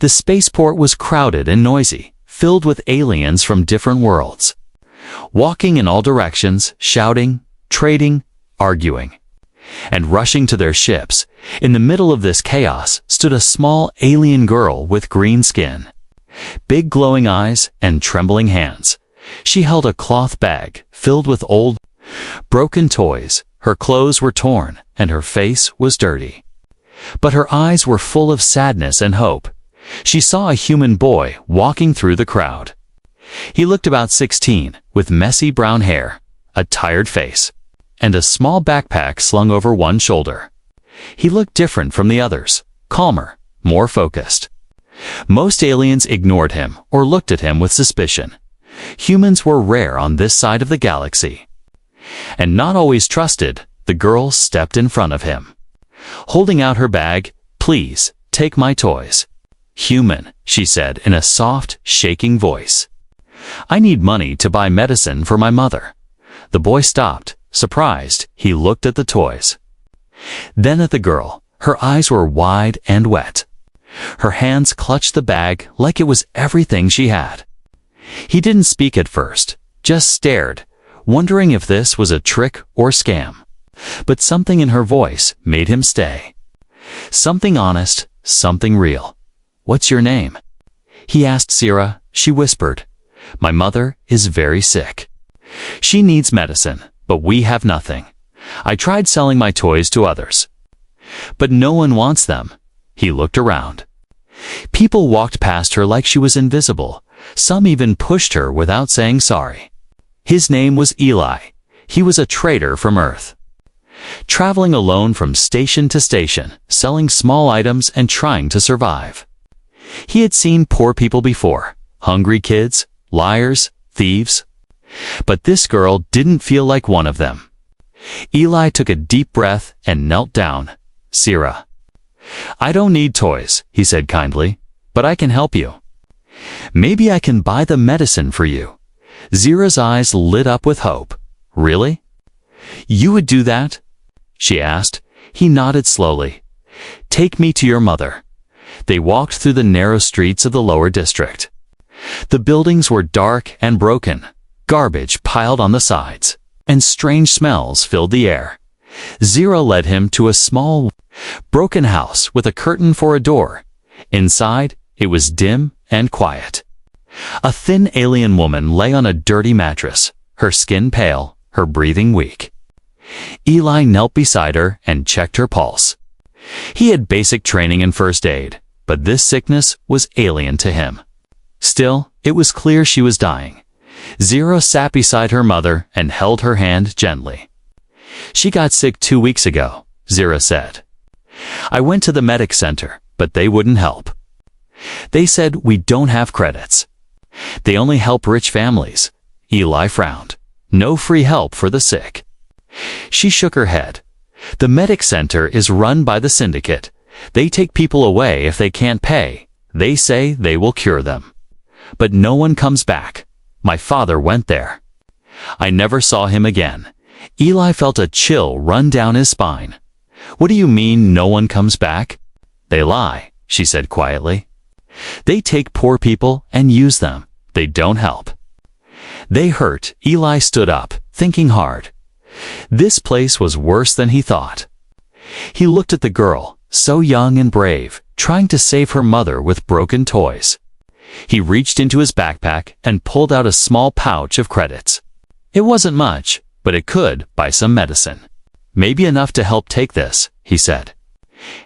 The spaceport was crowded and noisy, filled with aliens from different worlds, walking in all directions, shouting, trading, arguing, and rushing to their ships. In the middle of this chaos stood a small alien girl with green skin, big glowing eyes, and trembling hands. She held a cloth bag filled with old, broken toys. Her clothes were torn, and her face was dirty. But her eyes were full of sadness and hope. She saw a human boy walking through the crowd. He looked about 16, with messy brown hair, a tired face, and a small backpack slung over one shoulder. He looked different from the others, calmer, more focused. Most aliens ignored him or looked at him with suspicion. Humans were rare on this side of the galaxy. And not always trusted, the girl stepped in front of him, holding out her bag. "Please, take my toys." "Human," she said in a soft, shaking voice. "I need money to buy medicine for my mother." The boy stopped. Surprised, he looked at the toys. Then at the girl. Her eyes were wide and wet. Her hands clutched the bag like it was everything she had. He didn't speak at first, just stared, wondering if this was a trick or scam. But something in her voice made him stay. Something honest, something real. "What's your name?" he asked Sierra. She whispered, "My mother is very sick. She needs medicine, but we have nothing. I tried selling my toys to others, but no one wants them." He looked around. People walked past her like she was invisible. Some even pushed her without saying sorry. His name was Eli. He was a trader from Earth, traveling alone from station to station, selling small items and trying to survive. He had seen poor people before, hungry kids, liars, thieves. But this girl didn't feel like one of them. Eli took a deep breath and knelt down. "Sierra, I don't need toys," he said kindly, "but I can help you. Maybe I can buy the medicine for you." Sierra's eyes lit up with hope. "Really? You would do that?" she asked. He nodded slowly. "Take me to your mother." They walked through the narrow streets of the lower district. The buildings were dark and broken, garbage piled on the sides, and strange smells filled the air. Sierra led him to a small, broken house with a curtain for a door. Inside, it was dim and quiet. A thin alien woman lay on a dirty mattress, her skin pale, her breathing weak. Eli knelt beside her and checked her pulse. He had basic training in first aid, but this sickness was alien to him. Still, it was clear she was dying. Sierra sat beside her mother and held her hand gently. "She got sick 2 weeks ago," Sierra said. "I went to the medic center, but they wouldn't help. They said we don't have credits. They only help rich families." Eli frowned. "No free help for the sick." She shook her head. "The medic center is run by the syndicate. They take people away if they can't pay. They say they will cure them. But no one comes back. My father went there. I never saw him again." Eli felt a chill run down his spine. "What do you mean no one comes back?" "They lie," she said quietly. "They take poor people and use them. They don't help. They hurt." Eli stood up, thinking hard. This place was worse than he thought. He looked at the girl, so young and brave, trying to save her mother with broken toys. He reached into his backpack and pulled out a small pouch of credits. It wasn't much, but it could buy some medicine. "Maybe enough to help. Take this," he said,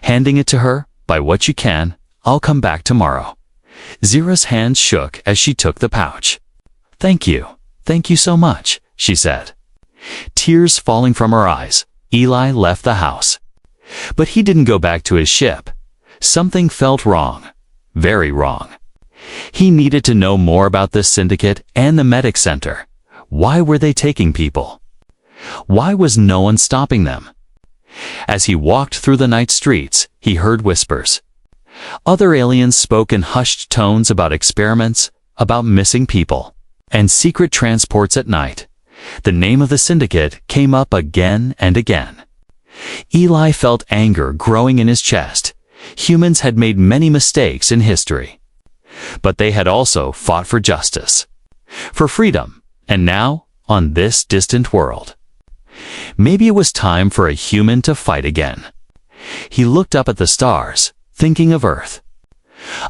handing it to her. "Buy what you can. I'll come back tomorrow." Sierra's hands shook as she took the pouch. Thank you so much," she said. Tears falling from her eyes, Eli left the house. But he didn't go back to his ship. Something felt wrong, very wrong. He needed to know more about this syndicate and the medic center. Why were they taking people? Why was no one stopping them? As he walked through the night streets, he heard whispers. Other aliens spoke in hushed tones about experiments, about missing people, and secret transports at night. The name of the syndicate came up again and again. Eli felt anger growing in his chest. Humans had made many mistakes in history. But they had also fought for justice, for freedom, and now, on this distant world. Maybe it was time for a human to fight again. He looked up at the stars, thinking of Earth,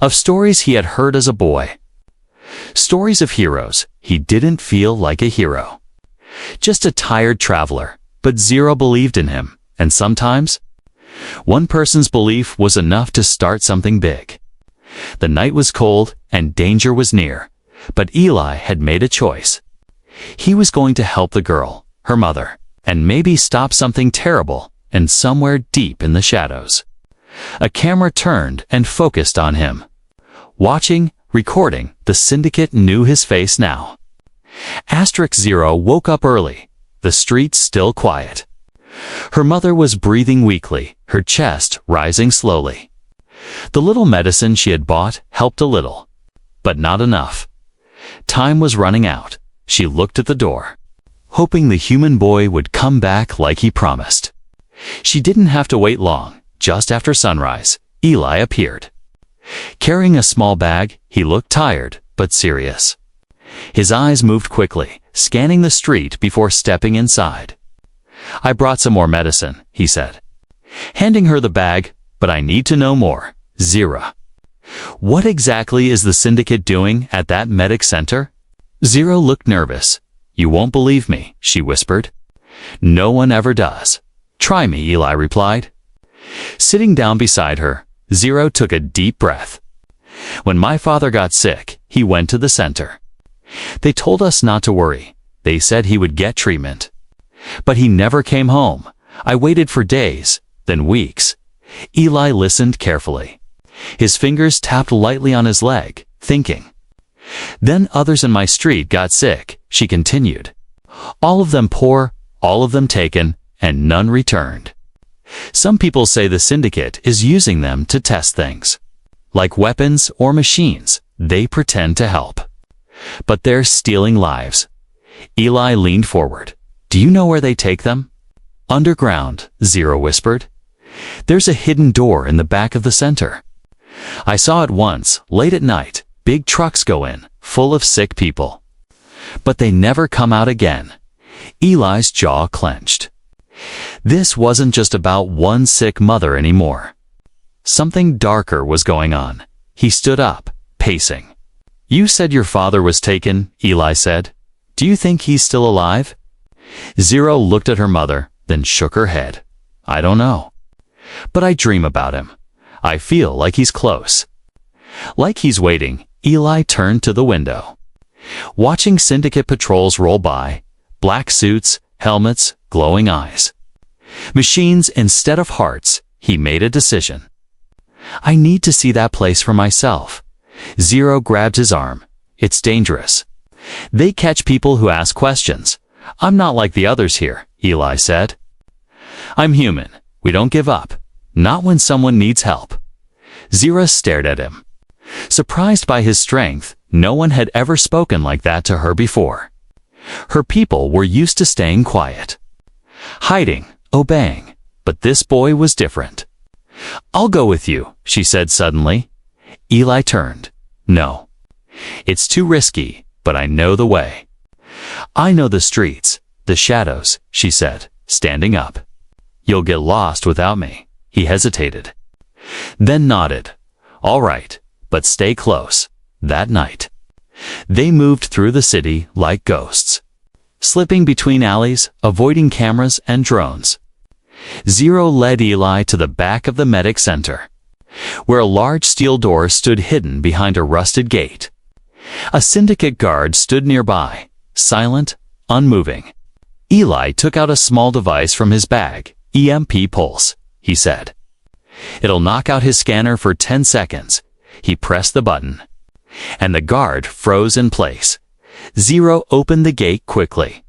of stories he had heard as a boy. Stories of heroes. He didn't feel like a hero, just a tired traveler, but Zero believed in him, and sometimes, one person's belief was enough to start something big. The night was cold and danger was near, but Eli had made a choice. He was going to help the girl, her mother, and maybe stop something terrible and somewhere deep in the shadows. A camera turned and focused on him. Watching, recording, the syndicate knew his face now. *0 woke up early, the streets still quiet. Her mother was breathing weakly, her chest rising slowly. The little medicine she had bought helped a little, but not enough. Time was running out. She looked at the door, hoping the human boy would come back like he promised. She didn't have to wait long. Just after sunrise, Eli appeared. Carrying a small bag, he looked tired, but serious. His eyes moved quickly, scanning the street before stepping inside. "I brought some more medicine," he said, handing her the bag, "but I need to know more, Zero. What exactly is the syndicate doing at that medic center?" Zero looked nervous. "You won't believe me," she whispered. "No one ever does." "Try me," Eli replied. Sitting down beside her, Zero took a deep breath. "When my father got sick, he went to the center. They told us not to worry. They said he would get treatment. But he never came home. I waited for days, then weeks." Eli listened carefully. His fingers tapped lightly on his leg, thinking. "Then others in my street got sick," she continued. "All of them poor, all of them taken, and none returned. Some people say the syndicate is using them to test things. Like weapons or machines, they pretend to help. But they're stealing lives." Eli leaned forward. "Do you know where they take them?" "Underground," Zero whispered. "There's a hidden door in the back of the center. I saw it once, late at night. Big trucks go in, full of sick people. But they never come out again." Eli's jaw clenched. This wasn't just about one sick mother anymore. Something darker was going on. He stood up, pacing. "You said your father was taken," Eli said. "Do you think he's still alive?" Zero looked at her mother, then shook her head. "I don't know. But I dream about him. I feel like he's close." Like he's waiting, Eli turned to the window. Watching syndicate patrols roll by, black suits, helmets, glowing eyes. Machines instead of hearts, he made a decision. "I need to see that place for myself." Zero grabbed his arm. "It's dangerous. They catch people who ask questions. I'm not like the others here," Eli said. "I'm human. We don't give up. Not when someone needs help." Zero stared at him. Surprised by his strength, no one had ever spoken like that to her before. Her people were used to staying quiet, hiding, obeying, but this boy was different. "I'll go with you," she said suddenly. Eli turned. "No. It's too risky, but I know the way. I know the streets, the shadows," she said, standing up. "You'll get lost without me." He hesitated, then nodded. "All right, but stay close." That night, they moved through the city like ghosts, slipping between alleys, avoiding cameras and drones. Zero led Eli to the back of the medic center, where a large steel door stood hidden behind a rusted gate. A syndicate guard stood nearby, silent, unmoving. Eli took out a small device from his bag. "EMP pulse," he said. "It'll knock out his scanner for 10 seconds. He pressed the button, and the guard froze in place. Zero opened the gate quickly.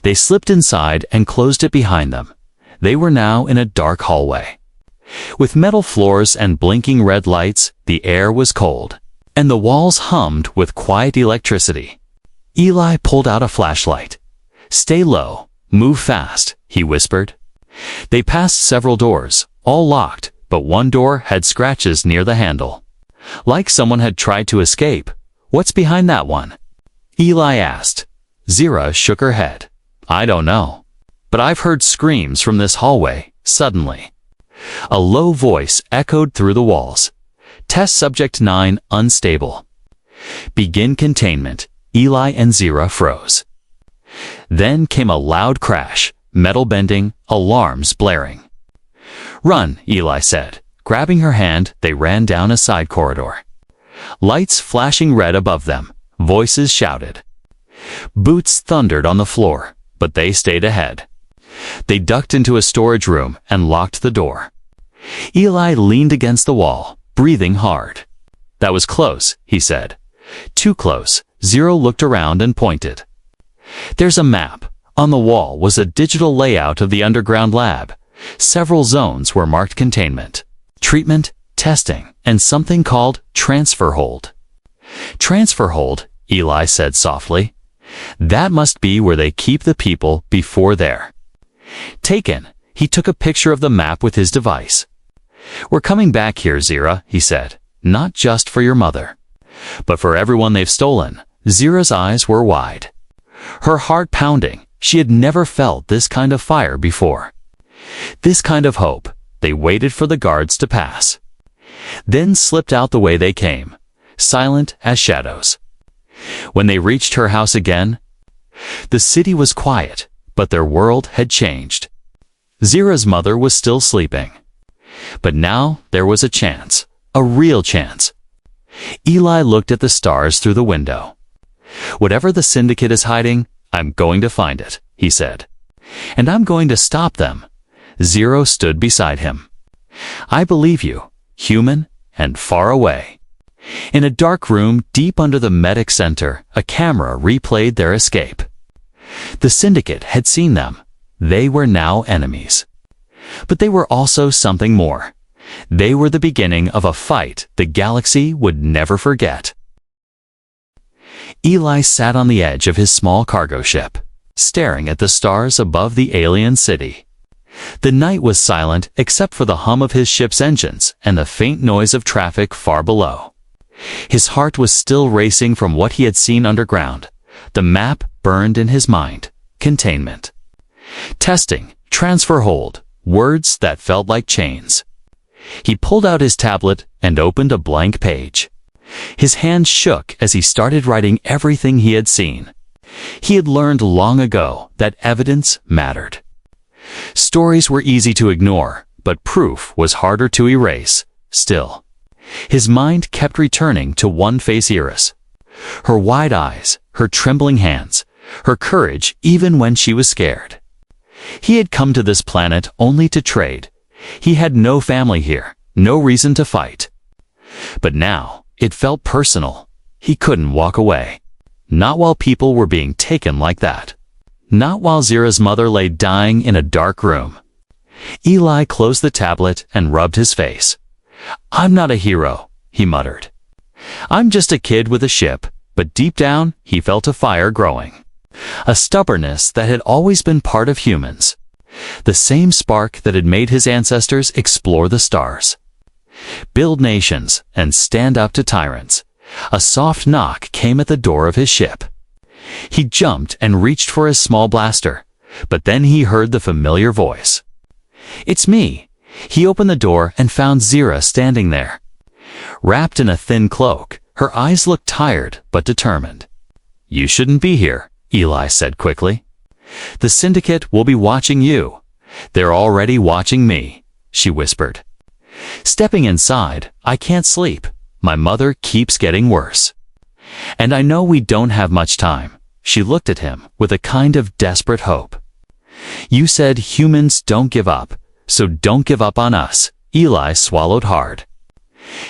They slipped inside and closed it behind them. They were now in a dark hallway. With metal floors and blinking red lights, the air was cold, and the walls hummed with quiet electricity. Eli pulled out a flashlight. "Stay low, move fast," he whispered. They passed several doors, all locked, but one door had scratches near the handle. Like someone had tried to escape. What's behind that one? Eli asked. Zira shook her head. I don't know. But I've heard screams from this hallway, suddenly. A low voice echoed through the walls. Test subject 9 unstable. Begin containment. Eli and Zira froze. Then came a loud crash, metal bending, alarms blaring. Run, Eli said. Grabbing her hand, they ran down a side corridor. Lights flashing red above them, voices shouted. Boots thundered on the floor, but they stayed ahead. They ducked into a storage room and locked the door. Eli leaned against the wall, breathing hard. That was close, he said. Too close. Zero looked around and pointed. There's a map. On the wall was a digital layout of the underground lab. Several zones were marked containment, treatment, testing, and something called transfer hold. Transfer hold, Eli said softly. That must be where they keep the people before there. Taken, he took a picture of the map with his device. We're coming back here, Zira, he said. Not just for your mother, but for everyone they've stolen. Zira's eyes were wide. Her heart pounding. She had never felt this kind of fire before. This kind of hope. They waited for the guards to pass. Then slipped out the way they came, silent as shadows. When they reached her house again, the city was quiet, but their world had changed. Zira's mother was still sleeping. But now there was a chance, a real chance. Eli looked at the stars through the window. Whatever the syndicate is hiding, I'm going to find it, he said. And I'm going to stop them. Zero stood beside him. I believe you, human and far away. In a dark room deep under the medic center, a camera replayed their escape. The syndicate had seen them. They were now enemies. But they were also something more. They were the beginning of a fight the galaxy would never forget. Eli sat on the edge of his small cargo ship, staring at the stars above the alien city. The night was silent except for the hum of his ship's engines and the faint noise of traffic far below. His heart was still racing from what he had seen underground. The map burned in his mind. Containment. Testing, transfer hold, words that felt like chains. He pulled out his tablet and opened a blank page. His hand shook as he started writing everything he had seen. He had learned long ago that evidence mattered. Stories were easy to ignore, but proof was harder to erase. Still, his mind kept returning to one face, Iris. Her wide eyes, her trembling hands, her courage even when she was scared. He had come to this planet only to trade. He had no family here, no reason to fight. But now, it felt personal. He couldn't walk away. Not while people were being taken like that. Not while Zira's mother lay dying in a dark room. Eli closed the tablet and rubbed his face. I'm not a hero, he muttered. I'm just a kid with a ship, but deep down he felt a fire growing. A stubbornness that had always been part of humans. The same spark that had made his ancestors explore the stars. Build nations and stand up to tyrants. A soft knock came at the door of his ship. He jumped and reached for his small blaster, but then he heard the familiar voice. It's me. He opened the door and found Zira standing there. Wrapped in a thin cloak, her eyes looked tired but determined. You shouldn't be here, Eli said quickly. The syndicate will be watching you. They're already watching me, she whispered. Stepping inside, I can't sleep. My mother keeps getting worse. And I know we don't have much time. She looked at him with a kind of desperate hope. You said humans don't give up, so don't give up on us. Eli swallowed hard.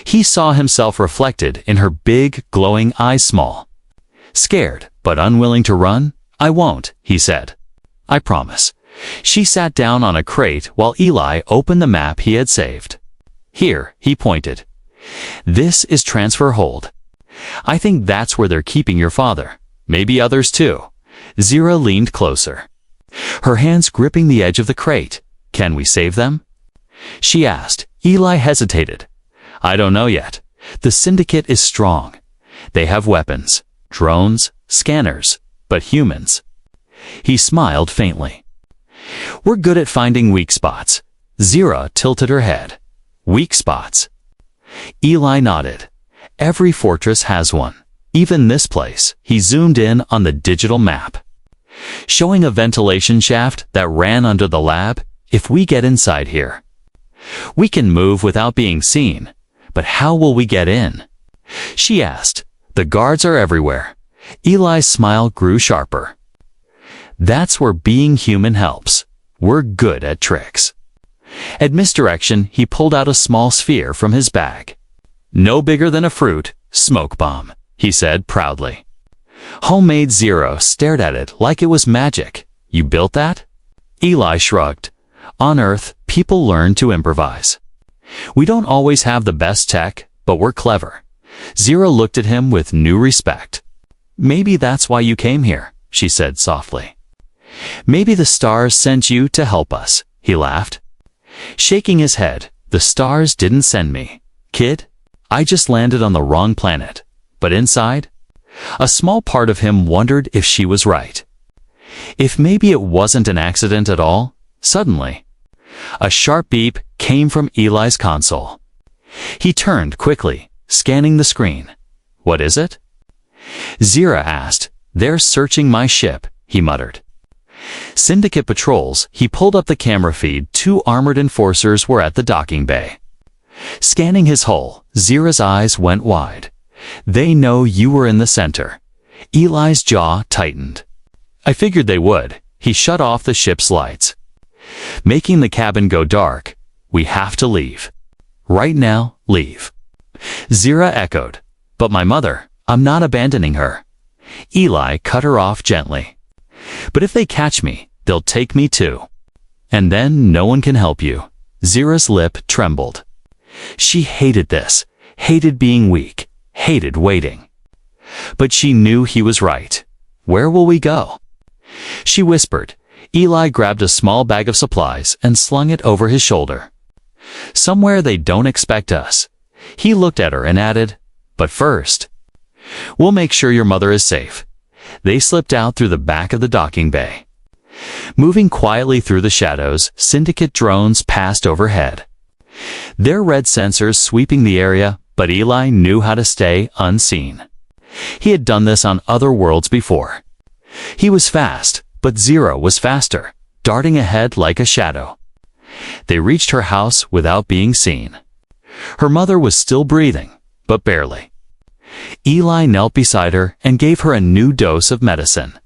He saw himself reflected in her big, glowing eyes small. Scared, but unwilling to run? I won't, he said. I promise. She sat down on a crate while Eli opened the map he had saved. Here, he pointed. This is transfer hold. I think that's where they're keeping your father. Maybe others too. Zira leaned closer, her hands gripping the edge of the crate. Can we save them? She asked, Eli hesitated. I don't know yet. The syndicate is strong. They have weapons, drones, scanners, but humans. He smiled faintly. We're good at finding weak spots. Zira tilted her head. Weak spots. Eli nodded. Every fortress has one. Even this place. He zoomed in on the digital map, showing a ventilation shaft that ran under the lab. If we get inside here, we can move without being seen. But how will we get in? She asked. The guards are everywhere. Eli's smile grew sharper. That's where being human helps. We're good at tricks. At misdirection, he pulled out a small sphere from his bag. No bigger than a fruit, smoke bomb, he said proudly. Homemade. Zero stared at it like it was magic. You built that? Eli shrugged. On Earth, people learn to improvise. We don't always have the best tech, but we're clever. Zero looked at him with new respect. Maybe that's why you came here, she said softly. Maybe the stars sent you to help us, he laughed. Shaking his head, the stars didn't send me, kid. I just landed on the wrong planet. But inside, a small part of him wondered if she was right. If maybe it wasn't an accident at all. Suddenly, a sharp beep came from Eli's console. He turned quickly, scanning the screen. What is it? Zira asked. They're searching my ship, he muttered. Syndicate patrols. He pulled up the camera feed. 2 armored enforcers were at the docking bay. Scanning his hull, Zira's eyes went wide. They know you were in the center. Eli's jaw tightened. I figured they would. He shut off the ship's lights, making the cabin go dark. We have to leave. Right now, leave. Zira echoed. But my mother, I'm not abandoning her. Eli cut her off gently. But if they catch me, they'll take me too. And then no one can help you. Zira's lip trembled. She hated this, hated being weak, hated waiting. But she knew he was right. Where will we go? She whispered. Eli grabbed a small bag of supplies and slung it over his shoulder. Somewhere they don't expect us. He looked at her and added, but first, we'll make sure your mother is safe. They slipped out through the back of the docking bay. Moving quietly through the shadows, syndicate drones passed overhead, their red sensors sweeping the area, but Eli knew how to stay unseen. He had done this on other worlds before. He was fast, but Zira was faster, darting ahead like a shadow. They reached her house without being seen. Her mother was still breathing, but barely. Eli knelt beside her and gave her a new dose of medicine.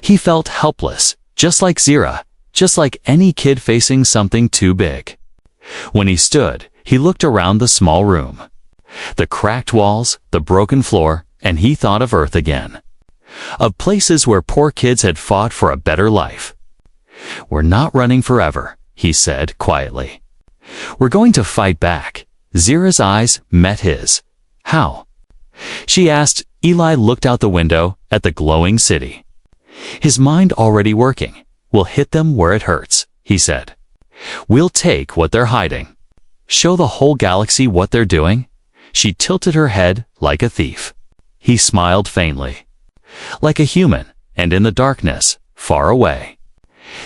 He felt helpless, just like Zira, just like any kid facing something too big. When he stood, he looked around the small room. The cracked walls, the broken floor, and he thought of Earth again. Of places where poor kids had fought for a better life. We're not running forever, he said quietly. We're going to fight back. Zira's eyes met his. How? She asked. Eli looked out the window at the glowing city, his mind already working. We'll hit them where it hurts, he said. We'll take what they're hiding. Show the whole galaxy what they're doing. She tilted her head like a thief. He smiled faintly. Like a human, and in the darkness, far away.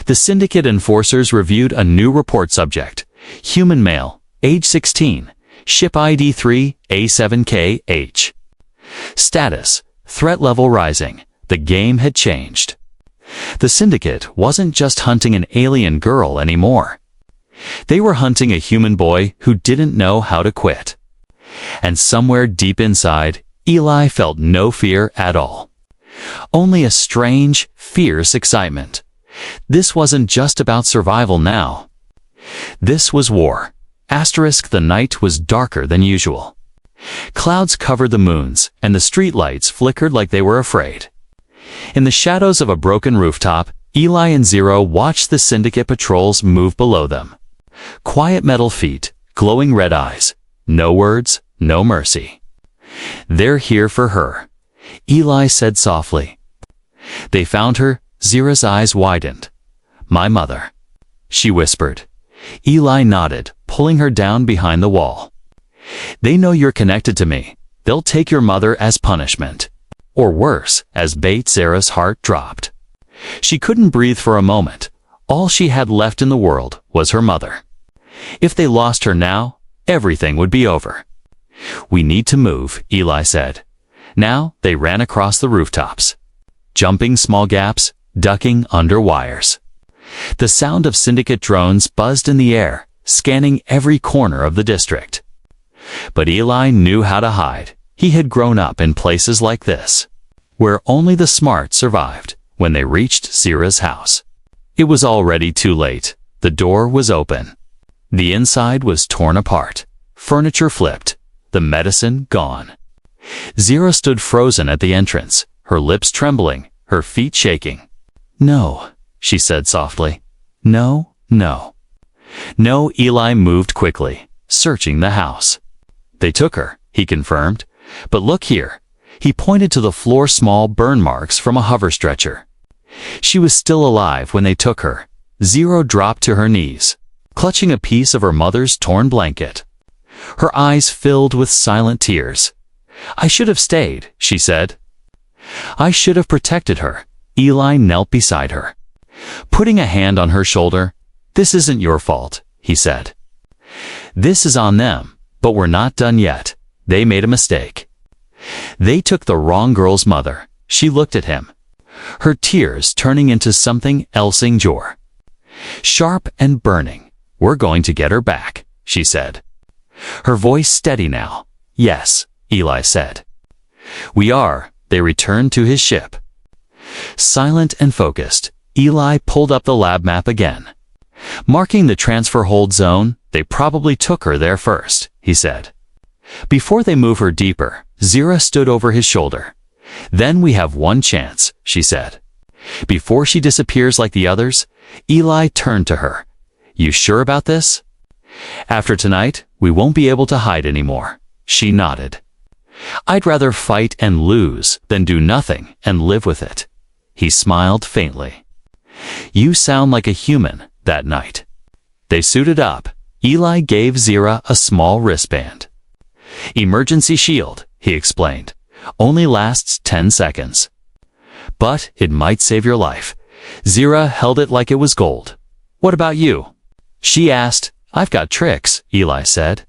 The syndicate enforcers reviewed a new report subject. Human male, age 16, ship ID 3A7KH. Status, threat level rising. The game had changed. The syndicate wasn't just hunting an alien girl anymore. They were hunting a human boy who didn't know how to quit. And somewhere deep inside, Eli felt no fear at all. Only a strange, fierce excitement. This wasn't just about survival now. This was war. The night was darker than usual. Clouds covered the moons, and the streetlights flickered like they were afraid. In the shadows of a broken rooftop, Eli and Zero watched the syndicate patrols move below them. Quiet metal feet, glowing red eyes. No words, no mercy. They're here for her, Eli said softly. They found her. Zira's eyes widened. My mother, she whispered. Eli nodded, pulling her down behind the wall. They know you're connected to me. They'll take your mother as punishment. Or worse, as bait. Zara's heart dropped. She couldn't breathe for a moment. All she had left in the world was her mother. If they lost her now, everything would be over. We need to move, Eli said. Now they ran across the rooftops, jumping small gaps, ducking under wires. The sound of syndicate drones buzzed in the air, scanning every corner of the district. But Eli knew how to hide. He had grown up in places like this, where only the smart survived. When they reached Zara's house, it was already too late. The door was open. The inside was torn apart, furniture flipped, the medicine gone. Zara stood frozen at the entrance, her lips trembling, her feet shaking. "No," she said softly. "No, no." No, Eli moved quickly, searching the house. "They took her," he confirmed. "But look here." He pointed to the floor, small burn marks from a hover stretcher. She was still alive when they took her. Zara dropped to her knees, clutching a piece of her mother's torn blanket. Her eyes filled with silent tears. "I should have stayed," she said. "I should have protected her." Eli knelt beside her, putting a hand on her shoulder. "This isn't your fault," he said. "This is on them, but we're not done yet. They made a mistake. They took the wrong girl's mother." She looked at him, her tears turning into something else, injure, sharp and burning. "We're going to get her back," she said, her voice steady now. "Yes," Eli said. "We are." They returned to his ship. Silent and focused, Eli pulled up the lab map again, marking the transfer hold zone. "They probably took her there first," he said. "Before they move her deeper." Zara stood over his shoulder. "Then we have one chance," she said. "Before she disappears like the others." Eli turned to her. "You sure about this? After tonight, we won't be able to hide anymore." She nodded. "I'd rather fight and lose than do nothing and live with it." He smiled faintly. "You sound like a human." That night, they suited up. Eli gave Zara a small wristband. "Emergency shield," he explained. "Only lasts 10 seconds. But it might save your life." Zara held it like it was gold. "What about you?" she asked. "I've got tricks," Eli said,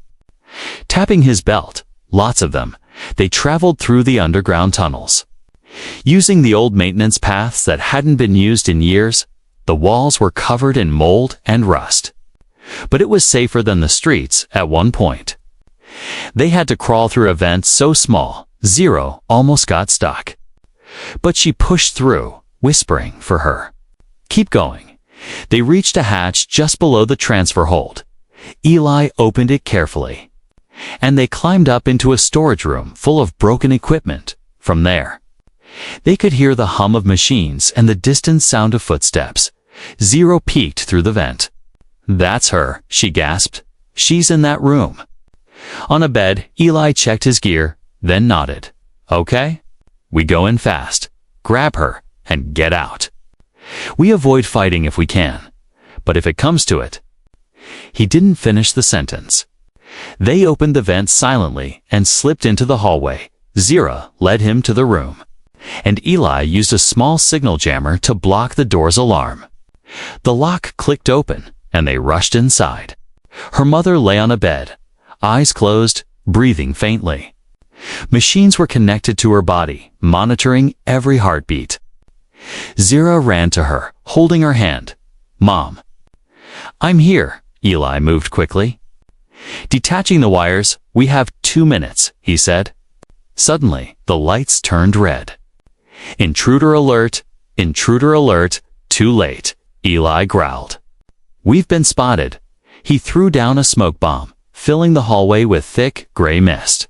tapping his belt. "Lots of them." They traveled through the underground tunnels, using the old maintenance paths that hadn't been used in years. The walls were covered in mold and rust, but it was safer than the streets at one point. They had to crawl through a vent so small, Zara almost got stuck. But she pushed through, whispering for her, "Keep going." They reached a hatch just below the transfer hold. Eli opened it carefully, and they climbed up into a storage room full of broken equipment. From there, they could hear the hum of machines and the distant sound of footsteps. Zara peeked through the vent. "That's her," she gasped. "She's in that room." On a bed, Eli checked his gear, then nodded. "Okay. We go in fast, grab her, and get out. We avoid fighting if we can, but if it comes to it." He didn't finish the sentence. They opened the vent silently and slipped into the hallway. Zara led him to the room, and Eli used a small signal jammer to block the door's alarm. The lock clicked open, and they rushed inside. Her mother lay on a bed, eyes closed, breathing faintly. Machines were connected to her body, monitoring every heartbeat. Zara ran to her, holding her hand. "Mom." "I'm here." Eli moved quickly, detaching the wires. "We have 2 minutes," he said. Suddenly, the lights turned red. "Intruder alert! Intruder alert! Too late," Eli growled. "We've been spotted." He threw down a smoke bomb, filling the hallway with thick, gray mist.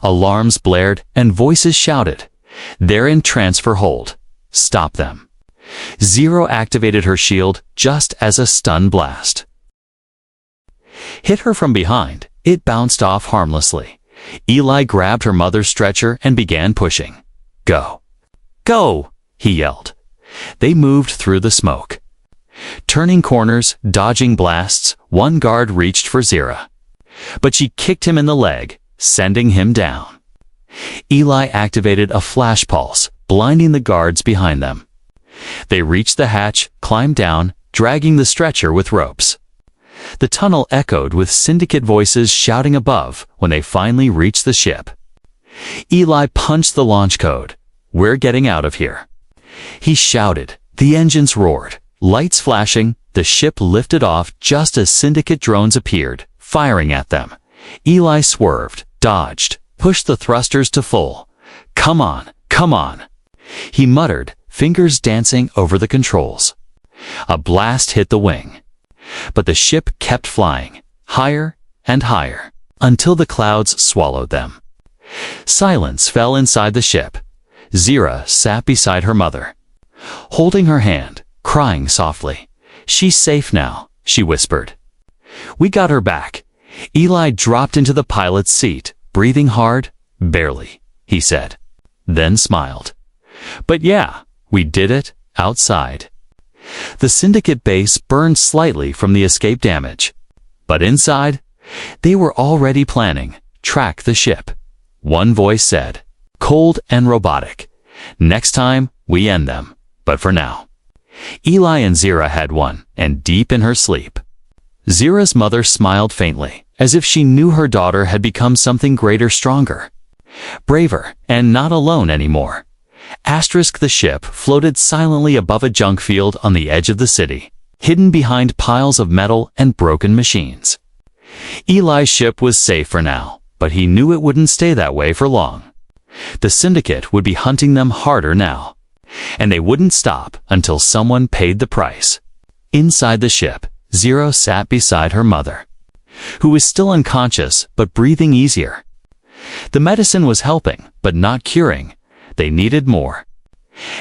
Alarms blared and voices shouted. "They're in transfer hold. Stop them." Zara activated her shield just as a stun blast hit her from behind. It bounced off harmlessly. Eli grabbed her mother's stretcher and began pushing. "Go! Go!" he yelled. They moved through the smoke, Turning corners, dodging blasts, one guard reached for Zira. But she kicked him in the leg, sending him down. Eli activated a flash pulse, blinding the guards behind them. They reached the hatch, climbed down, dragging the stretcher with ropes. The tunnel echoed with syndicate voices shouting above when they finally reached the ship. Eli punched the launch code. "We're getting out of here." He shouted. The engines roared. Lights flashing, the ship lifted off just as syndicate drones appeared, firing at them. Eli swerved, dodged, pushed the thrusters to full. "Come on, come on," he muttered, fingers dancing over the controls. A blast hit the wing. But the ship kept flying, higher and higher, until the clouds swallowed them. Silence fell inside the ship. Zira sat beside her mother, holding her hand, crying softly. "She's safe now," she whispered. "We got her back." Eli dropped into the pilot's seat, breathing hard. "Barely," he said, then smiled. "But yeah, we did it, outside." The syndicate base burned slightly from the escape damage. But inside, they were already planning, track the ship. One voice said, cold and robotic, "Next time, we end them. But for now." Eli and Zira had won, and deep in her sleep. Zira's mother smiled faintly, as if she knew her daughter had become something greater, stronger, braver, and not alone anymore. The ship floated silently above a junk field on the edge of the city, hidden behind piles of metal and broken machines. Eli's ship was safe for now, but he knew it wouldn't stay that way for long. The syndicate would be hunting them harder now, and they wouldn't stop until someone paid the price. Inside the ship, Zira sat beside her mother, who was still unconscious but breathing easier. The medicine was helping, but not curing. They needed more.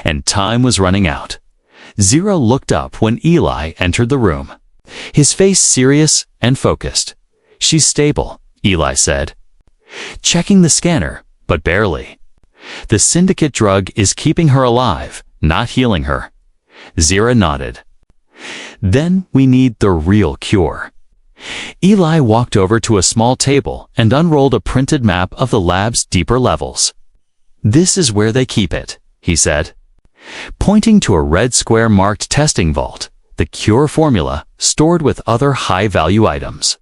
And time was running out. Zira looked up when Eli entered the room, his face serious and focused. "She's stable," Eli said. "Checking the scanner, but barely. The syndicate drug is keeping her alive, not healing her." Zira nodded. "Then we need the real cure." Eli walked over to a small table and unrolled a printed map of the lab's deeper levels. "This is where they keep it," he said, pointing to a red square marked testing vault, the cure formula stored with other high-value items.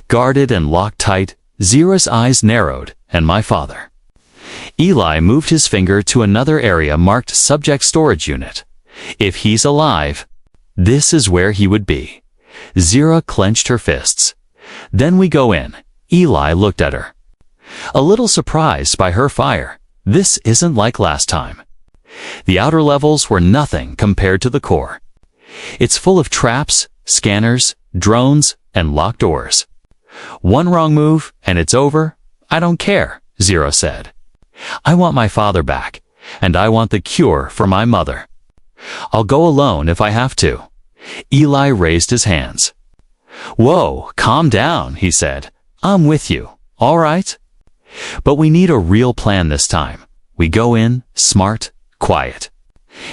Guarded and locked tight, Zira's eyes narrowed, and "My father." Eli moved his finger to another area marked Subject Storage Unit. If he's alive, this is where he would be. Zira clenched her fists. "Then we go in." Eli looked at her, a little surprised by her fire. "This isn't like last time." The outer levels were nothing compared to the core. It's full of traps, scanners, drones, and locked doors. "One wrong move, and it's over." "I don't care," Zira said. "I want my father back, and I want the cure for my mother. I'll go alone if I have to." Eli raised his hands. "Whoa, calm down," he said. "I'm with you, all right? But we need a real plan this time. We go in, smart, quiet,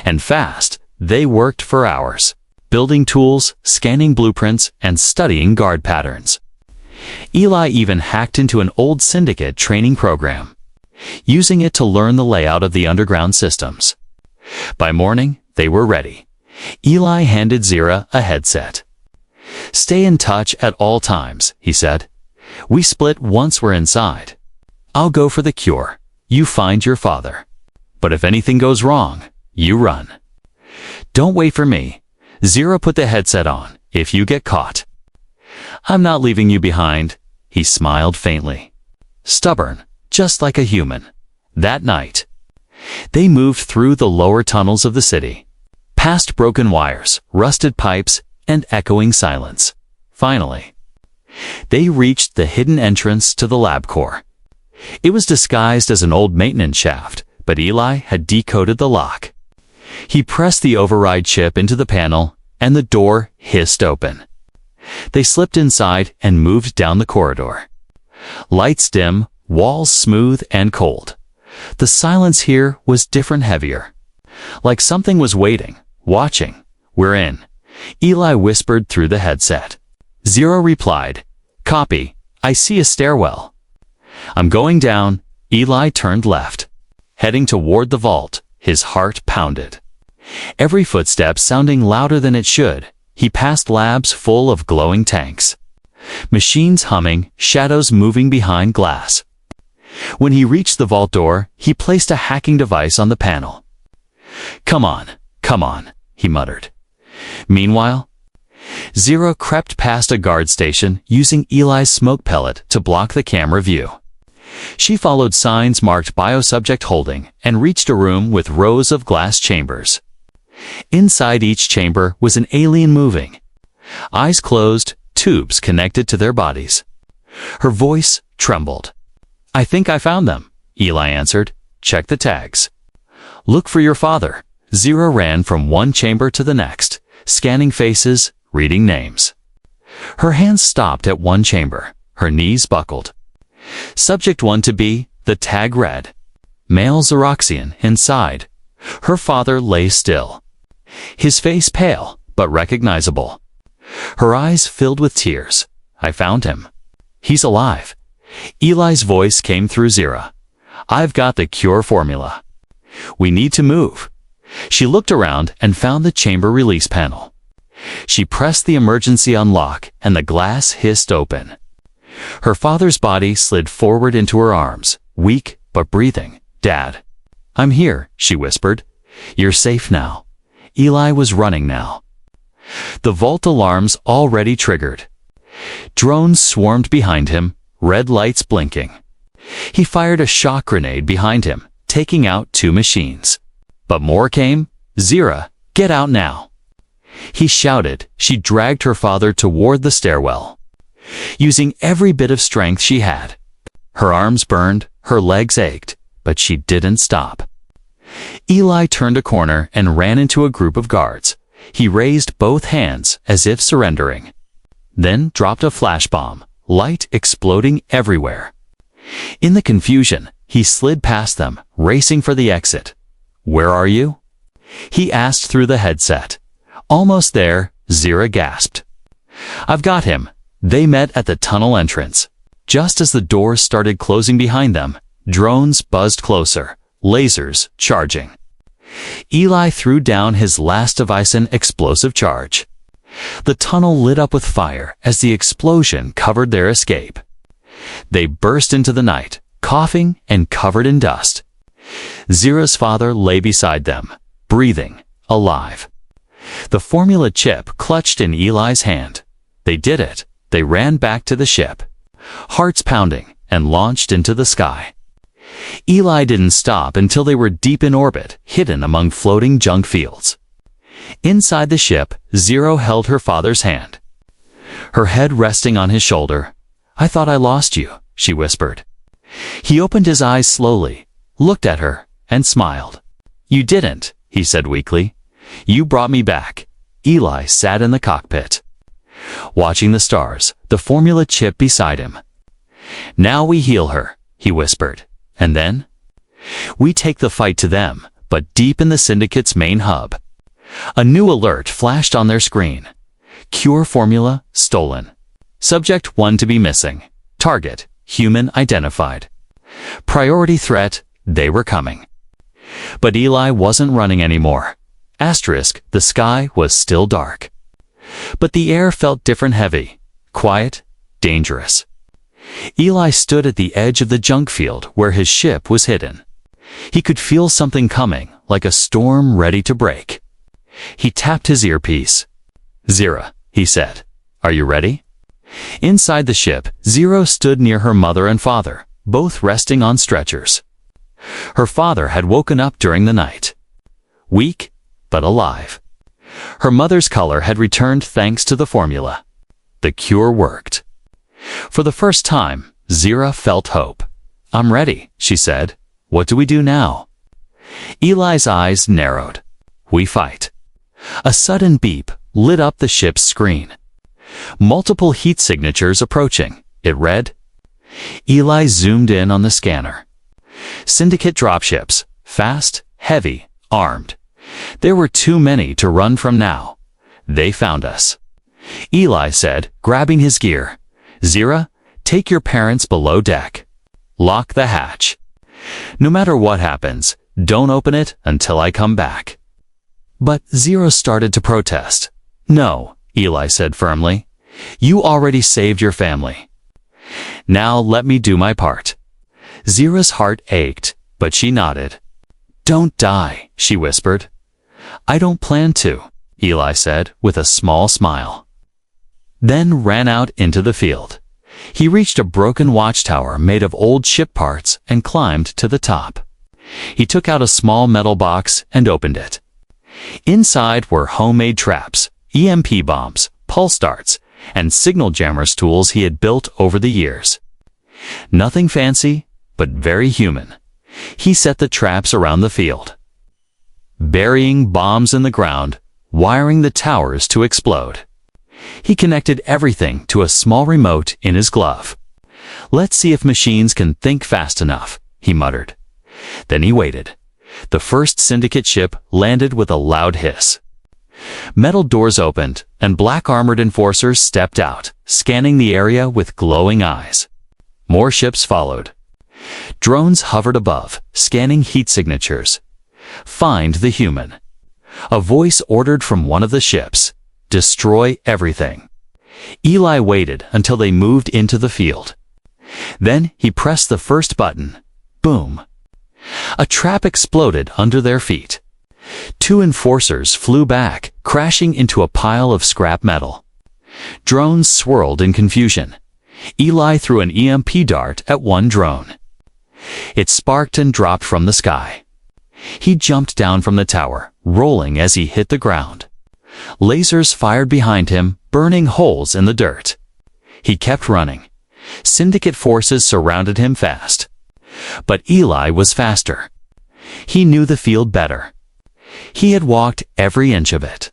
and fast." They worked for hours, building tools, scanning blueprints, and studying guard patterns. Eli even hacked into an old syndicate training program, using it to learn the layout of the underground systems. By morning, they were ready. Eli handed Zira a headset. "Stay in touch at all times," he said. "We split once we're inside. I'll go for the cure. You find your father. But if anything goes wrong, you run. Don't wait for me." Zira put the headset on. "If you get caught, I'm not leaving you behind." He smiled faintly. Stubborn, just like a human. That night, they moved through the lower tunnels of the city, past broken wires, rusted pipes, and echoing silence. Finally, they reached the hidden entrance to the lab core. It was disguised as an old maintenance shaft, but Eli had decoded the lock. He pressed the override chip into the panel, and the door hissed open. They slipped inside and moved down the corridor. Lights dim, walls smooth and cold. The silence here was different, heavier. Like something was waiting, watching. "We're in," Eli whispered through the headset. Zero replied, "Copy. I see a stairwell." "I'm going down." Eli turned left. Heading toward the vault, his heart pounded. Every footstep sounding louder than it should, he passed labs full of glowing tanks. Machines humming, shadows moving behind glass. When he reached the vault door, he placed a hacking device on the panel. Come on, he muttered. Meanwhile, Zero crept past a guard station using Eli's smoke pellet to block the camera view. She followed signs marked biosubject holding and reached a room with rows of glass chambers. Inside each chamber was an alien moving. Eyes closed, tubes connected to their bodies. Her voice trembled. "I think I found them," Eli answered. "Check the tags." "Look for your father." Zero ran from one chamber to the next, scanning faces, reading names. Her hands stopped at one chamber. Her knees buckled. Subject 1 to be, the tag read. Male Xeroxian inside. Her father lay still. His face pale, but recognizable. Her eyes filled with tears. "I found him. He's alive." Eli's voice came through Zero. "I've got the cure formula. We need to move." She looked around and found the chamber release panel. She pressed the emergency unlock and the glass hissed open. Her father's body slid forward into her arms, weak but breathing. "Dad." "I'm here," she whispered. "You're safe now." Eli was running now. The vault alarms already triggered. Drones swarmed behind him, red lights blinking. He fired a shock grenade behind him, taking out 2 machines. But more came. "Zero, get out now." He shouted. She dragged her father toward the stairwell, using every bit of strength she had. Her arms burned, her legs ached, but she didn't stop. Eli turned a corner and ran into a group of guards. He raised both hands as if surrendering, then dropped a flash bomb, light exploding everywhere. In the confusion, he slid past them, racing for the exit. "Where are you?" he asked through the headset. "Almost there," Zero gasped. "I've got him." They met at the tunnel entrance. Just as the doors started closing behind them, drones buzzed closer, lasers charging. Eli threw down his last device, an explosive charge. The tunnel lit up with fire as the explosion covered their escape. They burst into the night, coughing and covered in dust. Zero's father lay beside them, breathing, alive. The formula chip clutched in Eli's hand. They did it. They ran back to the ship, hearts pounding, and launched into the sky. Eli didn't stop until they were deep in orbit, hidden among floating junk fields. Inside the ship, Zero held her father's hand, her head resting on his shoulder. "I thought I lost you," she whispered. He opened his eyes slowly, looked at her, and smiled. "You didn't," he said weakly. "You brought me back." Eli sat in the cockpit, watching the stars, the formula chip beside him. "Now we heal her," he whispered. "And then we take the fight to them, but deep in the Syndicate's main hub." A new alert flashed on their screen. Cure formula stolen. Subject 1 to be missing. Target, human identified. Priority threat, they were coming. But Eli wasn't running anymore. Asterisk, the sky was still dark. But the air felt different, heavy, quiet, dangerous. Eli stood at the edge of the junk field where his ship was hidden. He could feel something coming, like a storm ready to break. He tapped his earpiece. "Zero," he said. "Are you ready?" Inside the ship, Zero stood near her mother and father, both resting on stretchers. Her father had woken up during the night, weak but alive. Her mother's color had returned thanks to the formula. The cure worked. For the first time, Zero felt hope. "I'm ready," she said. "What do we do now?" Eli's eyes narrowed. "We fight." A sudden beep lit up the ship's screen. Multiple heat signatures approaching, it read. Eli zoomed in on the scanner. Syndicate dropships, fast, heavy, armed. There were too many to run from now. They found us. Eli said, grabbing his gear. Zira, take your parents below deck. Lock the hatch. No matter what happens, don't open it until I come back. But Zira started to protest. No, Eli said firmly. You already saved your family. Now let me do my part. Zira's heart ached, but she nodded. Don't die, she whispered. I don't plan to, Eli said with a small smile. Then ran out into the field. He reached a broken watchtower made of old ship parts and climbed to the top. He took out a small metal box and opened it. Inside were homemade traps, EMP bombs, pulse darts, and signal jammers tools he had built over the years. Nothing fancy, but very human. He set the traps around the field, burying bombs in the ground, wiring the towers to explode. He connected everything to a small remote in his glove. Let's see if machines can think fast enough, he muttered. Then he waited. The first syndicate ship landed with a loud hiss. Metal doors opened, and black-armored enforcers stepped out, scanning the area with glowing eyes. More ships followed. Drones hovered above, scanning heat signatures. Find the human. A voice ordered from one of the ships. Destroy everything. Eli waited until they moved into the field. Then he pressed the first button. Boom. A trap exploded under their feet. 2 enforcers flew back, crashing into a pile of scrap metal. Drones swirled in confusion. Eli threw an EMP dart at one drone. It sparked and dropped from the sky. He jumped down from the tower, rolling as he hit the ground. Lasers fired behind him, burning holes in the dirt. He kept running. Syndicate forces surrounded him fast. But Eli was faster. He knew the field better. He had walked every inch of it.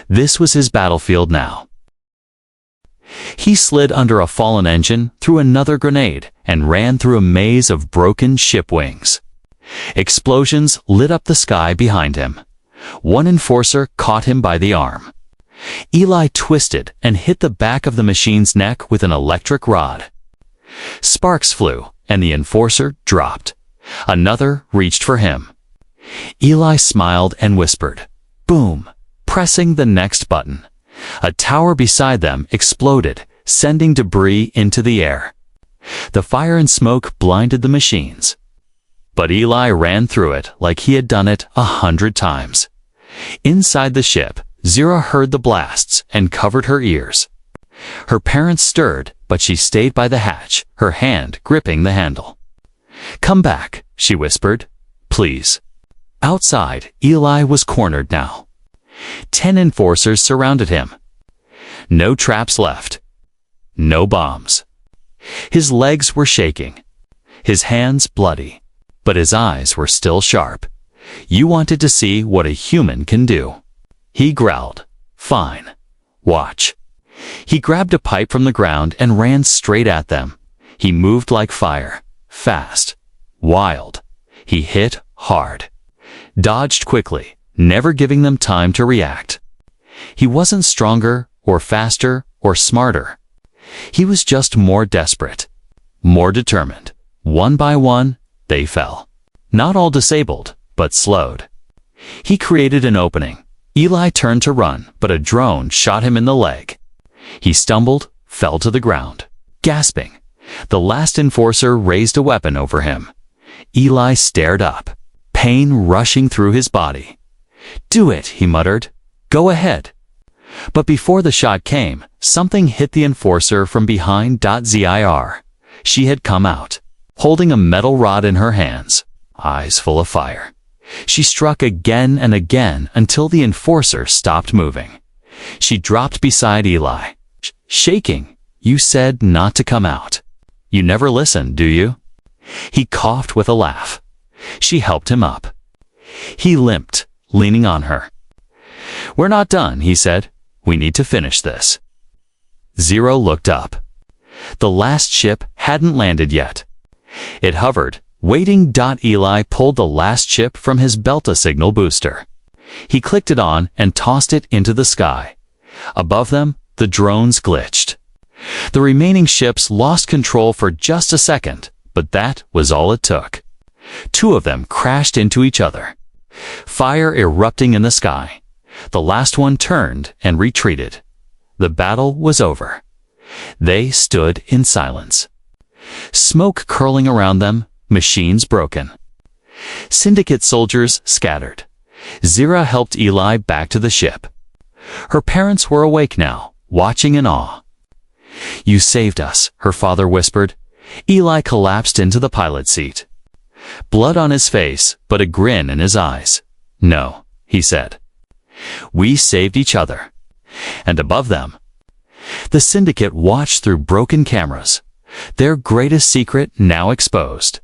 This was his battlefield now. He slid under a fallen engine, threw another grenade, and ran through a maze of broken ship wings. Explosions lit up the sky behind him. One enforcer caught him by the arm. Eli twisted and hit the back of the machine's neck with an electric rod. Sparks flew, and the enforcer dropped. Another reached for him. Eli smiled and whispered, "Boom," pressing the next button. A tower beside them exploded, sending debris into the air. The fire and smoke blinded the machines. But Eli ran through it like he had done it 100 times. Inside the ship, Zira heard the blasts and covered her ears. Her parents stirred, but she stayed by the hatch, her hand gripping the handle. "Come back," she whispered. "Please." Outside, Eli was cornered now. 10 enforcers surrounded him. No traps left. No bombs. His legs were shaking. His hands bloody. But his eyes were still sharp. You wanted to see what a human can do. He growled, "Fine. Watch." He grabbed a pipe from the ground and ran straight at them. He moved like fire. Fast. Wild. He hit hard. Dodged quickly, never giving them time to react. He wasn't stronger or faster or smarter. He was just more desperate. More determined. One by one, they fell. Not all disabled, but slowed. He created an opening. Eli turned to run, but a drone shot him in the leg. He stumbled, fell to the ground, gasping. The last enforcer raised a weapon over him. Eli stared up, pain rushing through his body. "Do it," he muttered. "Go ahead." But before the shot came, something hit the enforcer from behind. Zir. She had come out, holding a metal rod in her hands, eyes full of fire. She struck again and again until the enforcer stopped moving. She dropped beside Eli, shaking. "You said not to come out. You never listen, do you?" He coughed with a laugh. She helped him up. He limped, leaning on her. "We're not done," he said. "We need to finish this." Zero looked up. The last ship hadn't landed yet. It hovered, waiting. Eli pulled the last chip from his Belta signal booster. He clicked it on and tossed it into the sky. Above them, the drones glitched. The remaining ships lost control for just a second, but that was all it took. Two of them crashed into each other. Fire erupting in the sky. The last one turned and retreated. The battle was over. They stood in silence. Smoke curling around them, machines broken. Syndicate soldiers scattered. Zira helped Eli back to the ship. Her parents were awake now, watching in awe. "You saved us," her father whispered. Eli collapsed into the pilot seat. Blood on his face, but a grin in his eyes. "No," he said. "We saved each other." And above them, the Syndicate watched through broken cameras, their greatest secret now exposed.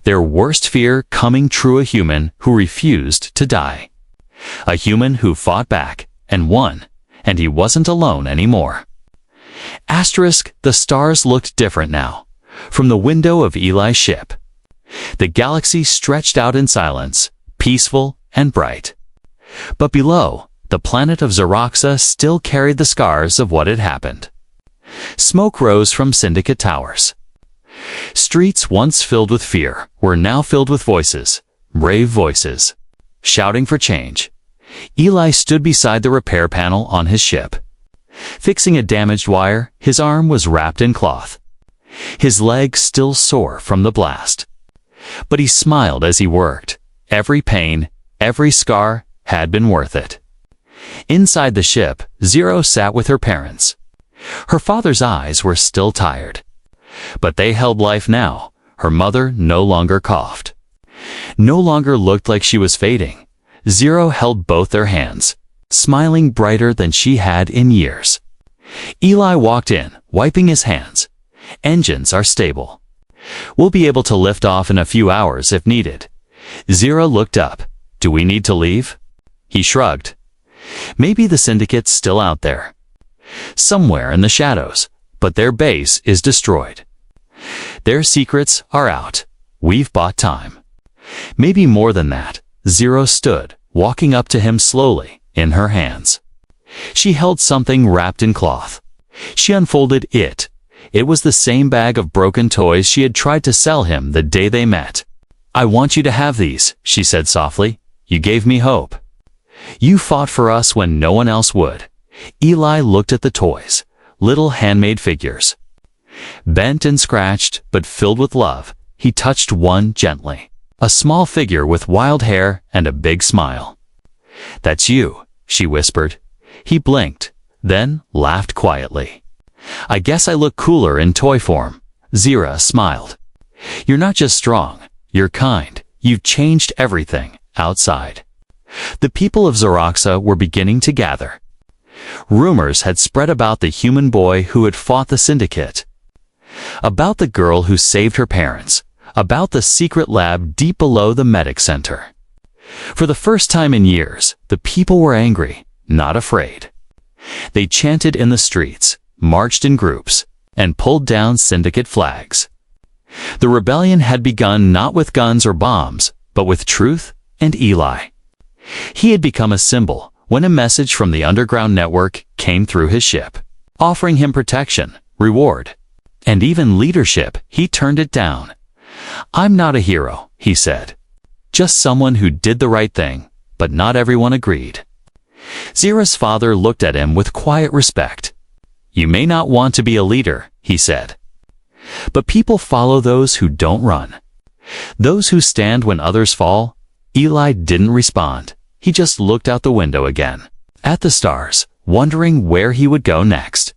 Their worst fear coming true, a human who refused to die. A human who fought back and won, and he wasn't alone anymore. The stars looked different now, from the window of Eli's ship. The galaxy stretched out in silence, peaceful and bright. But below, the planet of Xeroxa still carried the scars of what had happened. Smoke rose from Syndicate towers. Streets once filled with fear were now filled with voices, brave voices, shouting for change. Eli stood beside the repair panel on his ship. Fixing a damaged wire, his arm was wrapped in cloth. His leg still sore from the blast. But he smiled as he worked. Every pain, every scar had been worth it. Inside the ship, Zero sat with her parents. Her father's eyes were still tired. But they held life now. Her mother no longer coughed. No longer looked like she was fading. Zero held both their hands, smiling brighter than she had in years. Eli walked in, wiping his hands. "Engines are stable. We'll be able to lift off in a few hours if needed." Zero looked up. "Do we need to leave?" He shrugged. "Maybe the Syndicate's still out there, somewhere in the shadows, but their base is destroyed. Their secrets are out. We've bought time." Maybe more than that. Zero stood, walking up to him slowly, in her hands. She held something wrapped in cloth. She unfolded it. It was the same bag of broken toys she had tried to sell him the day they met. "I want you to have these," she said softly. "You gave me hope. You fought for us when no one else would." Eli looked at the toys, little handmade figures. Bent and scratched, but filled with love, he touched one gently. A small figure with wild hair and a big smile. "That's you," she whispered. He blinked, then laughed quietly. "I guess I look cooler in toy form." Zira smiled. "You're not just strong, you're kind. You've changed everything outside." The people of Xeroxa were beginning to gather. Rumors had spread about the human boy who had fought the Syndicate, about the girl who saved her parents, about the secret lab deep below the medic center. For the first time in years, the people were angry, not afraid. They chanted in the streets, marched in groups, and pulled down Syndicate flags. The rebellion had begun not with guns or bombs, but with truth and Eli. He had become a symbol when a message from the underground network came through his ship, offering him protection, reward, and even leadership. He turned it down. "I'm not a hero," he said. "Just someone who did the right thing," but not everyone agreed. Zira's father looked at him with quiet respect. "You may not want to be a leader," he said. "But people follow those who don't run. Those who stand when others fall." Eli didn't respond. He just looked out the window again, at the stars, wondering where he would go next.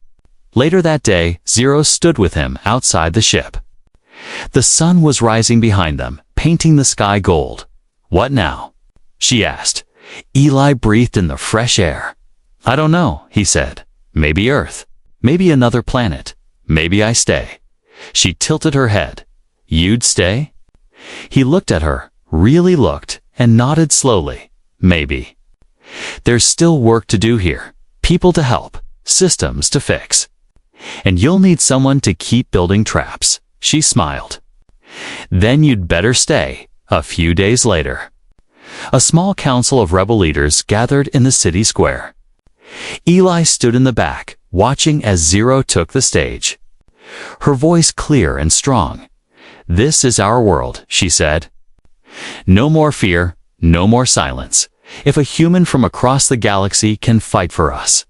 Later that day, Zero stood with him outside the ship. The sun was rising behind them, painting the sky gold. "What now?" she asked. Eli breathed in the fresh air. "I don't know," he said. "Maybe Earth. Maybe another planet. Maybe I stay." She tilted her head. "You'd stay?" He looked at her, really looked, and nodded slowly. "Maybe. There's still work to do here. People to help. Systems to fix. And you'll need someone to keep building traps." She smiled. "Then you'd better stay." A few days later. A small council of rebel leaders gathered in the city square. Eli stood in the back, watching as Zero took the stage. Her voice clear and strong. "This is our world," she said. "No more fear, no more silence. If a human from across the galaxy can fight for us,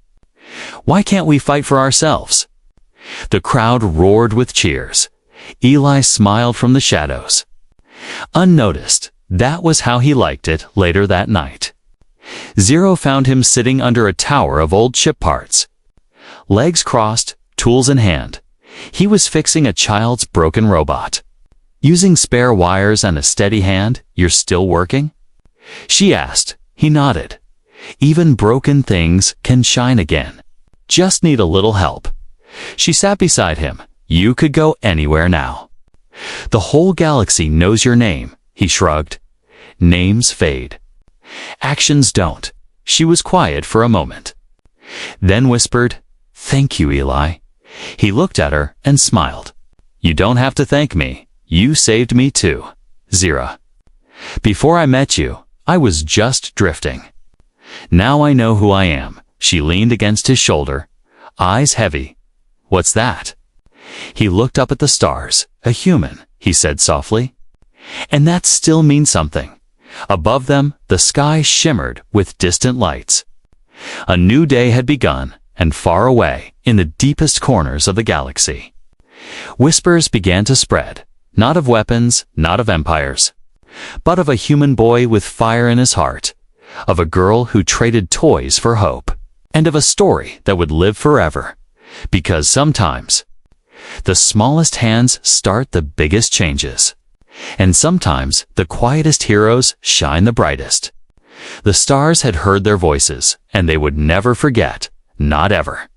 why can't we fight for ourselves?" The crowd roared with cheers. Eli smiled from the shadows. Unnoticed, that was how he liked it later that night. Zero found him sitting under a tower of old ship parts. Legs crossed, tools in hand. He was fixing a child's broken robot. "Using spare wires and a steady hand, you're still working?" she asked. He nodded. "Even broken things can shine again. Just need a little help." She sat beside him. "You could go anywhere now." "The whole galaxy knows your name," he shrugged. "Names fade. Actions don't." She was quiet for a moment. Then whispered, "Thank you, Eli." He looked at her and smiled. "You don't have to thank me. You saved me too, Zira. Before I met you, I was just drifting. Now I know who I am." She leaned against his shoulder, eyes heavy. "What's that?" He looked up at the stars. "A human," he said softly. "And that still means something." Above them, the sky shimmered with distant lights. A new day had begun, and far away, in the deepest corners of the galaxy, whispers began to spread, not of weapons, not of empires, but of a human boy with fire in his heart, of a girl who traded toys for hope, and of a story that would live forever. Because sometimes, the smallest hands start the biggest changes. And sometimes the quietest heroes shine the brightest. The stars had heard their voices, and they would never forget, not ever.